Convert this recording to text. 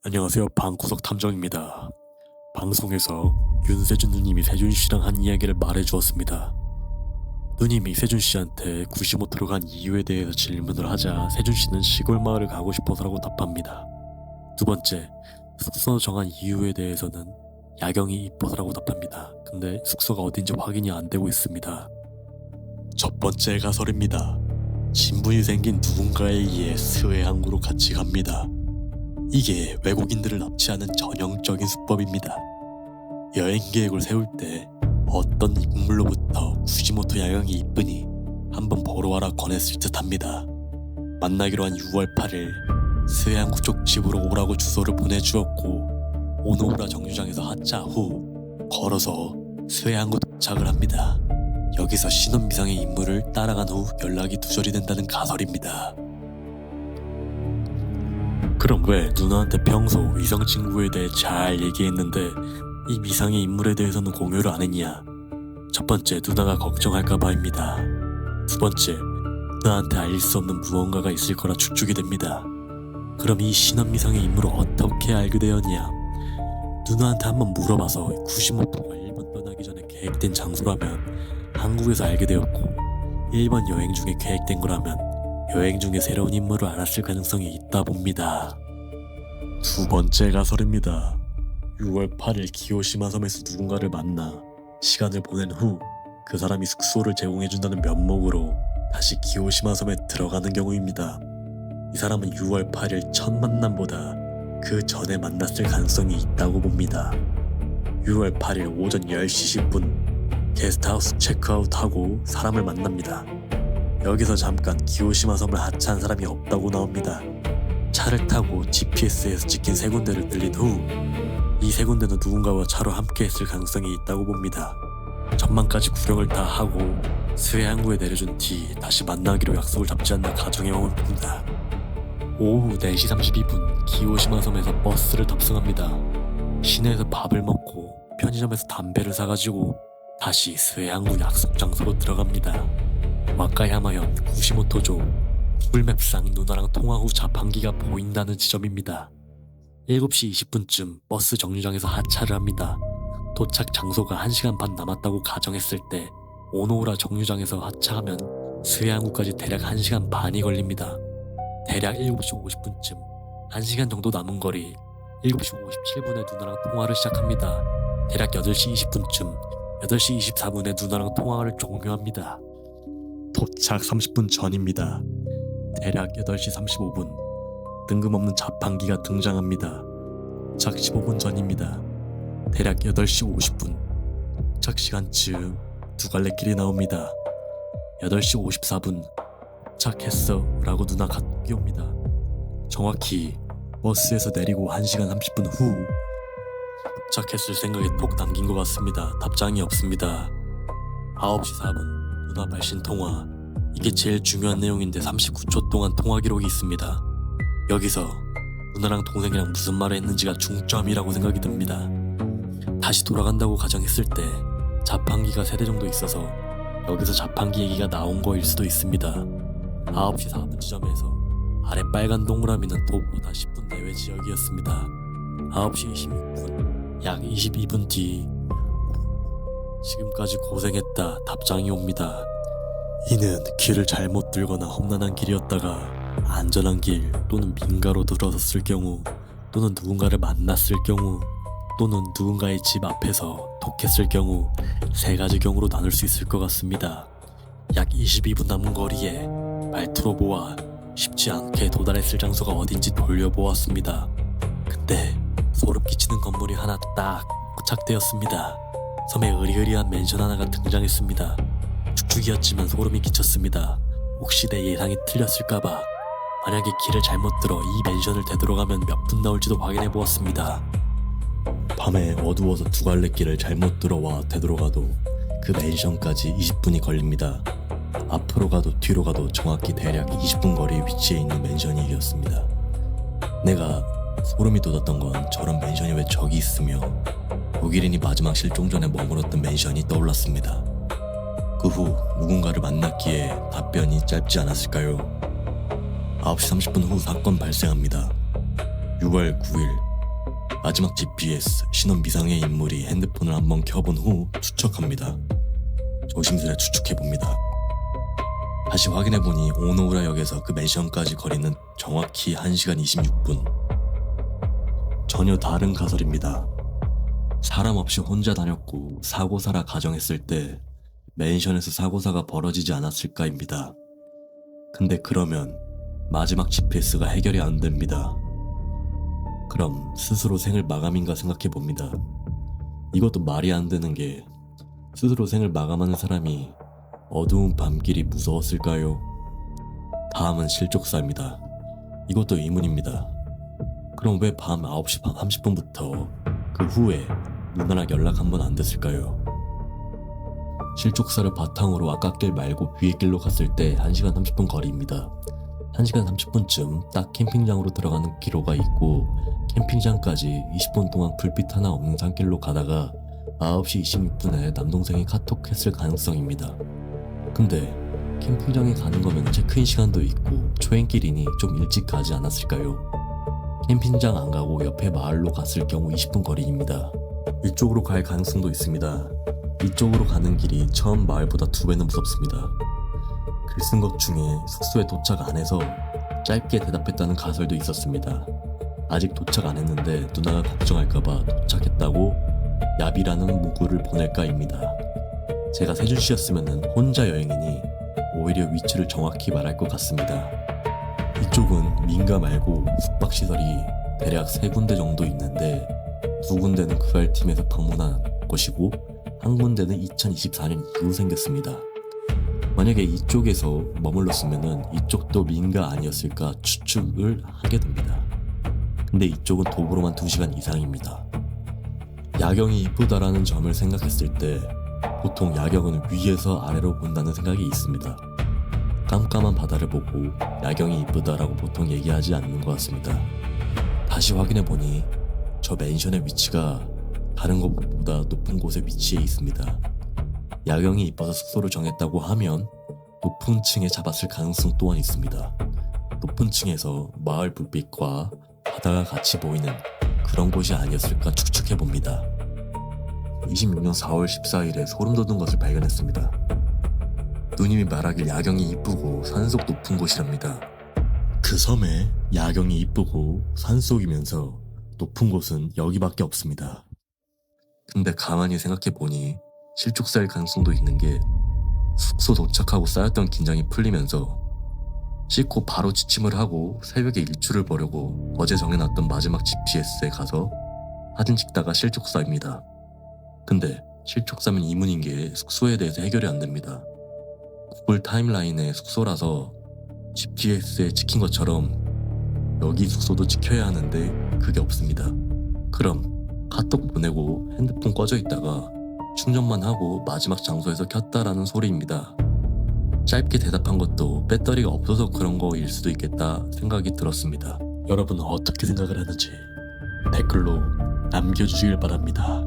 안녕하세요. 방구석 탐정입니다. 방송에서 윤세준 누님이 세준 씨랑 한 이야기를 말해주었습니다. 누님이 세준 씨한테 구시모토로 간 이유에 대해서 질문을 하자 세준 씨는 시골 마을을 가고 싶어서라고 답합니다. 두 번째, 숙소 정한 이유에 대해서는 야경이 이뻐서라고 답합니다. 근데 숙소가 어딘지 확인이 안 되고 있습니다. 첫 번째 가설입니다. 신분이 생긴 누군가에 의해 스웨 항구로 같이 갑니다. 이게 외국인들을 납치하는 전형적인 수법입니다. 여행 계획을 세울 때 어떤 인물로부터 구시모토 야경이 이쁘니 한번 보러 와라 권했을 듯 합니다. 만나기로 한 6월 8일 스웨항구 쪽 집으로 오라고 주소를 보내주었고 오노우라 정류장에서 하차 후 걸어서 스웨항구 도착을 합니다. 여기서 신원미상의 인물을 따라간 후 연락이 두절이 된다는 가설입니다. 그럼 왜 누나한테 평소 이성 친구에 대해 잘 얘기했는데 이 미상의 인물에 대해서는 공유를 안 했냐? 첫 번째, 누나가 걱정할까봐입니다. 두 번째, 누나한테 알 수 없는 무언가가 있을 거라 추측이 됩니다. 그럼 이 신원미상의 인물을 어떻게 알게 되었냐? 누나한테 한번 물어봐서 구시모토가 일본 떠나기 전에 계획된 장소라면 한국에서 알게 되었고 일본 여행 중에 계획된 거라면 여행 중에 새로운 인물을 알았을 가능성이 있다 봅니다. 두 번째 가설입니다. 6월 8일 기요시마 섬에서 누군가를 만나 시간을 보낸 후 그 사람이 숙소를 제공해준다는 면목으로 다시 기요시마 섬에 들어가는 경우입니다. 이 사람은 6월 8일 첫 만남보다 그 전에 만났을 가능성이 있다고 봅니다. 6월 8일 오전 10시 10분 게스트하우스 체크아웃하고 사람을 만납니다. 여기서 잠깐 기요시마 섬을 하차한 사람이 없다고 나옵니다. 차를 타고 GPS에서 찍힌 세 군데를 들린 후 이 세 군데는 누군가와 차로 함께 했을 가능성이 있다고 봅니다. 전망까지 구경을 다 하고 스웨항구에 내려준 뒤 다시 만나기로 약속을 잡지 않나 가정해보면 봅니다. 오후 4시 32분 기요시마 섬에서 버스를 탑승합니다. 시내에서 밥을 먹고 편의점에서 담배를 사가지고 다시 스웨항구 약속 장소로 들어갑니다. 와카야마현 구시모토조 구글맵상 누나랑 통화 후 자판기가 보인다는 지점입니다. 7시 20분쯤 버스 정류장에서 하차를 합니다. 도착 장소가 1시간 반 남았다고 가정했을 때 오노우라 정류장에서 하차하면 스웨항구까지 대략 1시간 반이 걸립니다. 대략 7시 50분쯤 1시간 정도 남은 거리 7시 57분에 누나랑 통화를 시작합니다. 대략 8시 20분쯤 8시 24분에 누나랑 통화를 종료합니다. 도착 30분 전입니다. 대략 8시 35분 뜬금없는 자판기가 등장합니다. 도착 15분 전입니다. 대략 8시 50분 도착 시간쯤 두 갈래 길이 나옵니다. 8시 54분 도착했어 라고 누나 카톡이 옵니다. 정확히 버스에서 내리고 1시간 30분 후 도착했을 생각에 톡 남긴 것 같습니다. 답장이 없습니다. 9시 4분 누나 발신 통화. 이게 제일 중요한 내용인데 39초 동안 통화 기록이 있습니다. 여기서 누나랑 동생이랑 무슨 말을 했는지가 중점이라고 생각이 듭니다. 다시 돌아간다고 가정했을 때 자판기가 3대 정도 있어서 여기서 자판기 얘기가 나온 거일 수도 있습니다. 9시 4분 지점에서 아래 빨간 동그라미는 도보다 10분 내외 지역이었습니다. 9시 26분 약 22분 뒤 지금까지 고생했다 답장이 옵니다. 이는 길을 잘못 들거나 험난한 길이었다가 안전한 길 또는 민가로 들어섰을 경우 또는 누군가를 만났을 경우 또는 누군가의 집 앞에서 톡했을 경우 3가지 경우로 나눌 수 있을 것 같습니다. 약 22분 남은 거리에 말투로 보아 쉽지 않게 도달했을 장소가 어딘지 돌려보았습니다. 그때 소름 끼치는 건물이 하나 딱 포착되었습니다. 섬에 으리으리한 맨션 하나가 등장했습니다. 축축이었지만 소름이 끼쳤습니다. 혹시 내 예상이 틀렸을까봐 만약에 길을 잘못 들어 이 맨션을 되돌아가면 몇 분 나올지도 확인해보았습니다. 밤에 어두워서 두 갈래 길을 잘못 들어와 되돌아가도 그 맨션까지 20분이 걸립니다. 앞으로 가도 뒤로 가도 정확히 대략 20분 거리 위치에 있는 맨션이 이겼습니다. 내가 소름이 돋았던 건 저런 맨션이 왜 저기 있으며 독일인이 마지막 실종 전에 머물렀던 맨션이 떠올랐습니다. 그 후 누군가를 만났기에 답변이 짧지 않았을까요? 9시 30분 후 사건 발생합니다. 6월 9일 마지막 GPS 신원 미상의 인물이 핸드폰을 한번 켜본 후 추측합니다. 조심스레 추측해봅니다. 다시 확인해보니 오노우라역에서 그 맨션까지 거리는 정확히 1시간 26분. 전혀 다른 가설입니다. 사람 없이 혼자 다녔고 사고사라 가정했을 때 맨션에서 사고사가 벌어지지 않았을까입니다. 근데 그러면 마지막 GPS가 해결이 안 됩니다. 그럼 스스로 생을 마감인가 생각해봅니다. 이것도 말이 안 되는 게 스스로 생을 마감하는 사람이 어두운 밤길이 무서웠을까요? 다음은 실족사입니다. 이것도 의문입니다. 그럼 왜 밤 9시 30분부터 그 후에 누나랑 연락 한 번 안 됐을까요? 실족사를 바탕으로 아까 길 말고 위에 길로 갔을 때 1시간 30분 거리입니다. 1시간 30분쯤 딱 캠핑장으로 들어가는 기로가 있고 캠핑장까지 20분 동안 불빛 하나 없는 산길로 가다가 9시 26분에 남동생이 카톡했을 가능성입니다. 근데 캠핑장에 가는 거면 체크인 시간도 있고 초행길이니 좀 일찍 가지 않았을까요? 캠핑장 안 가고 옆에 마을로 갔을 경우 20분 거리입니다. 이쪽으로 갈 가능성도 있습니다. 이쪽으로 가는 길이 처음 마을보다 2배는 무섭습니다. 글 쓴 것 중에 숙소에 도착 안 해서 짧게 대답했다는 가설도 있었습니다. 아직 도착 안 했는데 누나가 걱정할까봐 도착했다고 야비라는 문구를 보낼까입니다. 제가 세준씨였으면 혼자 여행이니 오히려 위치를 정확히 말할 것 같습니다. 이쪽은 민가 말고 숙박시설이 대략 3군데 정도 있는데 2군데는 그알팀에서 방문한 곳이고 한 군데는 2024년 이후 생겼습니다. 만약에 이쪽에서 머물렀으면 이쪽도 민가 아니었을까 추측을 하게 됩니다. 근데 이쪽은 도보로만 2시간 이상입니다. 야경이 이쁘다라는 점을 생각했을 때 보통 야경은 위에서 아래로 본다는 생각이 있습니다. 깜깜한 바다를 보고 야경이 이쁘다라고 보통 얘기하지 않는 것 같습니다. 다시 확인해보니 저 맨션의 위치가 다른 곳보다 높은 곳에 위치해 있습니다. 야경이 이뻐서 숙소를 정했다고 하면 높은 층에 잡았을 가능성 또한 있습니다. 높은 층에서 마을 불빛과 바다가 같이 보이는 그런 곳이 아니었을까 추측해봅니다. 26년 4월 14일에 소름 돋는 것을 발견했습니다. 누님이 말하길 야경이 이쁘고 산속 높은 곳이랍니다. 그 섬에 야경이 이쁘고 산속이면서 높은 곳은 여기밖에 없습니다. 근데 가만히 생각해보니 실족사일 가능성도 있는 게 숙소 도착하고 쌓였던 긴장이 풀리면서 씻고 바로 지침을 하고 새벽에 일출을 보려고 어제 정해놨던 마지막 GPS에 가서 사진 찍다가 실족사입니다. 근데 실족사면 이문인 게 숙소에 대해서 해결이 안 됩니다. 구글 타임라인의 숙소라서 GPS에 찍힌 것처럼 여기 숙소도 지켜야 하는데 그게 없습니다. 그럼 카톡 보내고 핸드폰 꺼져 있다가 충전만 하고 마지막 장소에서 켰다라는 소리입니다. 짧게 대답한 것도 배터리가 없어서 그런 거일 수도 있겠다 생각이 들었습니다. 여러분은 어떻게 생각을 하는지 댓글로 남겨주시길 바랍니다.